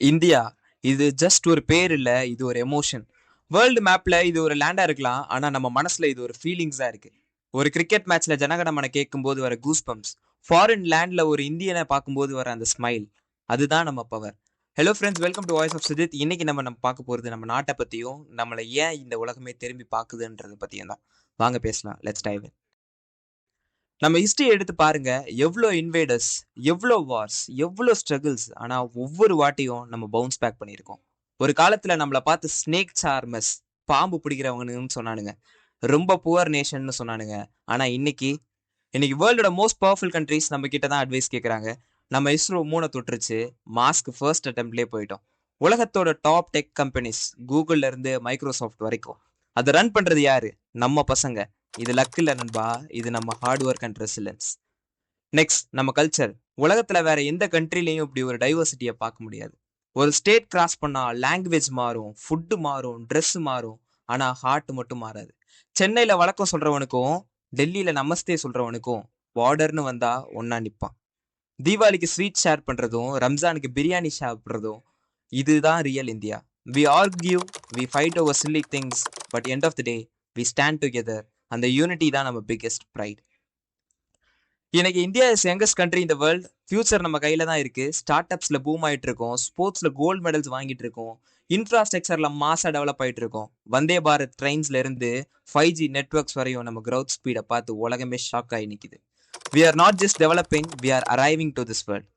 India இது just ஒரு பேர் இல்ல, இது ஒரு எமோஷன். வேர்ல்டு மேப்ல இது ஒரு லேண்டா இருக்கலாம், ஆனா நம்ம மனசுல இது ஒரு ஃபீலிங்ஸா இருக்கு. ஒரு கிரிக்கெட் மேட்ச்ல ஜனகணமன கேட்கும்போது வர கூஸ் பம்ப்ஸ், ஃபாரின் லேண்ட்ல ஒரு இந்தியனை பார்க்கும்போது வர அந்த ஸ்மைல், அதுதான் நம்ம power. Hello friends, welcome to voice of Sujith. இன்னைக்கு நம்ம பார்க்க போறது நம்ம நாட்டை பத்தியும், நம்மளை ஏன் இந்த உலகமே திரும்பி பார்க்குதுன்றத பத்தியும் தான். வாங்க பேசலாம். லெட்ஸ் டைவ் இன். நம்ம ஹிஸ்டரி எடுத்து பாருங்க. எவ்வளோ இன்வேடர்ஸ், எவ்வளோ வார்ஸ், எவ்வளோ ஸ்ட்ரகிள்ஸ், ஆனா ஒவ்வொரு வாட்டியும் நம்ம பவுன்ஸ் பேக் பண்ணியிருக்கோம். ஒரு காலத்துல நம்மளை பார்த்து ஸ்னேக் சார்மஸ், பாம்பு பிடிக்கிறவங்கன்னு சொன்னானுங்க, ரொம்ப புவர் நேஷன்னு சொன்னானுங்க. ஆனா இன்னைக்கு வேர்ல்டோட மோஸ்ட் பவர்ஃபுல் கண்ட்ரிஸ் நம்ம கிட்ட தான் அட்வைஸ் கேட்குறாங்க. நம்ம இஸ்ரோ மூணை தொட்டுருச்சு, மாஸ்க் ஃபர்ஸ்ட் அட்டெம்ப்ட்லேயே போயிட்டோம். உலகத்தோட டாப் டெக் கம்பெனிஸ், கூகுள்ல இருந்து மைக்ரோசாஃப்ட் வரைக்கும், அதை ரன் பண்றது யாரு? நம்ம பசங்க. இது லக் இல்ல நண்பா, இது நம்ம hard work and resilience. Next, நம்ம கல்ச்சர். உலகத்துல வேற எந்த கண்ட்ரிலையும் இப்படி ஒரு டைவர்சிட்டியை பார்க்க முடியாது. ஒரு ஸ்டேட் கிராஸ் பண்ணா லாங்குவேஜ் மாறும், ஃபுட்டு மாறும், ட்ரெஸ் மாறும், ஆனா ஹார்ட் மட்டும் மாறாது. சென்னையில வழக்கம் சொல்றவனுக்கும் டெல்லியில நமஸ்தே சொல்றவனுக்கும் பார்டர்னு வந்தா ஒன்னா நிப்பான். தீபாவளிக்கு ஸ்வீட் ஷேர் பண்றதும், ரம்ஜானுக்கு பிரியாணி சாப்பிட்றதும், இதுதான் real India. We argue, we fight over silly things, but end of the day we stand together. அந்த யூனிட்டி தான் நம்ம பிக்கெஸ்ட் ப்ரைட். இன்னைக்கு India is youngest country in the world. Future நம்ம கையில தான் இருக்கு. ஸ்டார்ட் அப்ஸ்ல பூம் ஆயிட்டு இருக்கோம், ஸ்போர்ட்ஸ்ல கோல்டு மெடல்ஸ் வாங்கிட்டு இருக்கோம், இன்ஃப்ராஸ்ட்ரக்சர்ல மாசா டெவலப் ஆயிட்டு இருக்கோம். வந்தே பாரத் ட்ரெயின்ஸ்ல இருந்து 5G நெட்ஒர்க்ஸ் வரையும் நம்ம growth ஸ்பீடை பார்த்து உலகமே ஷாக் ஆகி நிக்குது. We are not just developing, we are arriving to this world.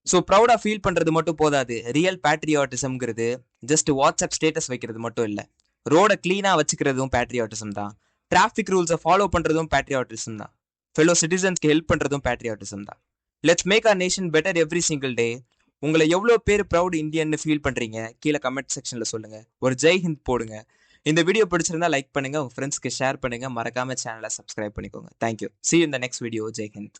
So ப்ரௌடா ஃபீல் பண்றது மட்டும் போதாது. ரியல் பேட்ரியாட்டிசம்ங்கிறது ஜஸ்ட் வாட்ஸ்அப் ஸ்டேட்டஸ் வைக்கிறது மட்டும் இல்லை. ரோட கிளீனா வச்சுக்கிறதும் பேட்ரியாட்டிசம் தான். டிராஃபிக் ரூல்ஸை ஃபாலோ பண்றதும் பேட்ரியாட்டிசம் தான். ஃபெலோ சிட்டிசன்ஸ்க்கு ஹெல்ப் பண்றதும் பேட்ரியாட்டிசம் தான். Let's make our nation better every single day. உங்களை எவ்வளோ பேர் ப்ரௌட் இந்தியன்னு ஃபீல் பண்றீங்க? கீழே கமெண்ட் செக்ஷன்ல சொல்லுங்க. ஒரு ஜெய் ஹிந்த் போடுங்க. இந்த வீடியோ பிடிச்சிருந்தா லைக் பண்ணுங்க, உங்க ஃப்ரெண்ட்ஸ்க்கு ஷேர் பண்ணுங்க, மறக்காம சேனலை சப்ஸ்கிரைப் பண்ணிக்கோங்க. Thank you. See you in the next video. Jai Hind.